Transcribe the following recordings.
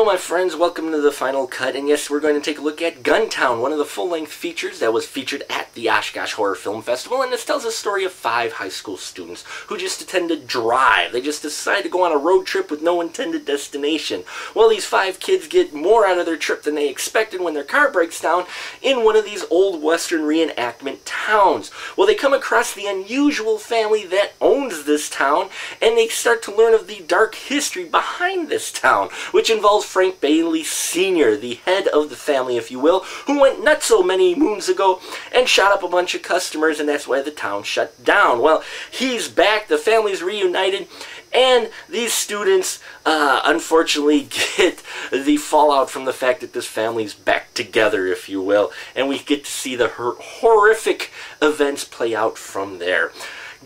my friends, welcome to the final cut, and yes, we're going to take a look at Guntown, one of the full-length features that was featured at the Oshkosh Horror Film Festival, and this tells a story of 5 high school students who just attended Drive. They just decided to go on a road trip with no intended destination. Well, these 5 kids get more out of their trip than they expected when their car breaks down in one of these old Western reenactment towns. Well, they come across the unusual family that owns this town, and they start to learn of the dark history behind this town, which involves Frank Bailey Sr., the head of the family, if you will, who went nuts so many moons ago and shot up a bunch of customers, and that's why the town shut down. Well, he's back, the family's reunited, and these students unfortunately get the fallout from the fact that this family's back together, if you will, and we get to see the horrific events play out from there.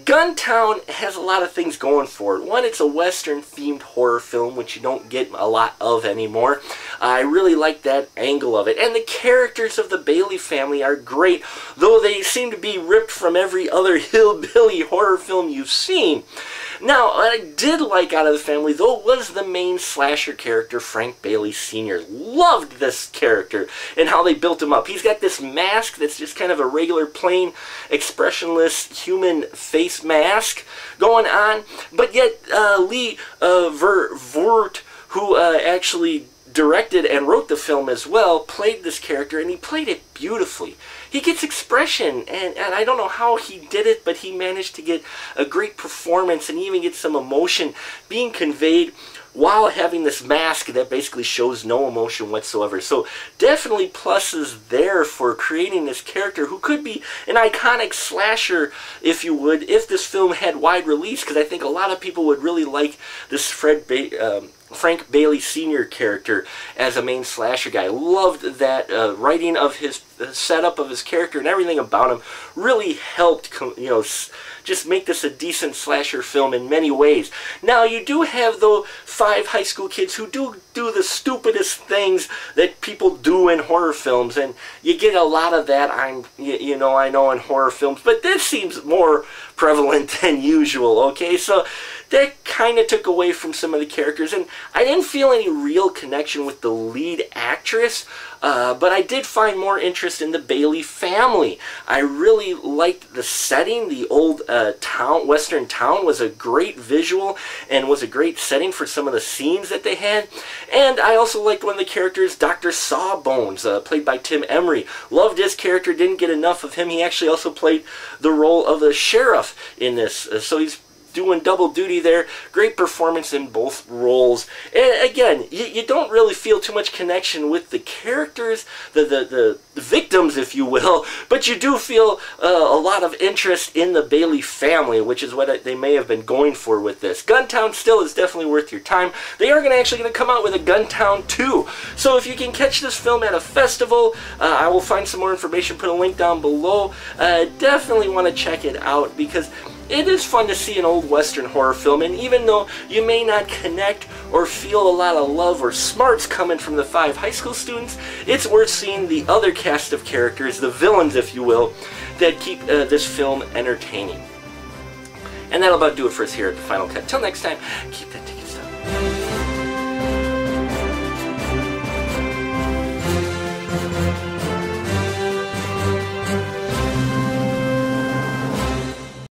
Guntown has a lot of things going for it. One, it's a Western-themed horror film, which you don't get a lot of anymore. I really like that angle of it. And the characters of the Bailey family are great, though they seem to be ripped from every other hillbilly horror film you've seen. Now, what I did like out of the family, though, was the main slasher character, Frank Bailey Sr. Loved this character and how they built him up. He's got this mask that's just kind of a regular, plain, expressionless human face mask going on, but yet Lee Vert, who actually directed and wrote the film as well, played this character, and he played it beautifully. He gets expression, and I don't know how he did it, but he managed to get a great performance and even get some emotion being conveyed while having this mask that basically shows no emotion whatsoever. So definitely pluses there for creating this character who could be an iconic slasher, if you would, if this film had wide release, because I think a lot of people would really like this Frank Bailey Sr. character as a main slasher guy. Loved that writing of his setup of his character and everything about him really helped, just make this a decent slasher film in many ways. Now, you do have, though, 5 high school kids who do the stupidest things that people do in horror films, and you get a lot of that, I know, in horror films, but this seems more prevalent than usual, okay? So that kind of took away from some of the characters, and I didn't feel any real connection with the lead actress, but I did find more interest in the Bailey family. I really liked the setting. The old Western town was a great visual and was a great setting for some of the scenes that they had. And I also liked one of the characters, Dr. Sawbones, played by Tim Emery. Loved his character, didn't get enough of him. He actually also played the role of the sheriff in this, so he's doing double duty there. Great performance in both roles. And again, you don't really feel too much connection with the characters, the victims, if you will, but you do feel a lot of interest in the Bailey family, which is what they may have been going for with this. Guntown still is definitely worth your time. They are actually going to come out with a Guntown 2. So if you can catch this film at a festival, I will find some more information, put a link down below. Definitely want to check it out, because it is fun to see an old Western horror film, and even though you may not connect or feel a lot of love or smarts coming from the 5 high school students, it's worth seeing the other cast of characters, the villains, if you will, that keep this film entertaining. And that'll about do it for us here at the Final Cut. Till next time, keep that ticket stuff.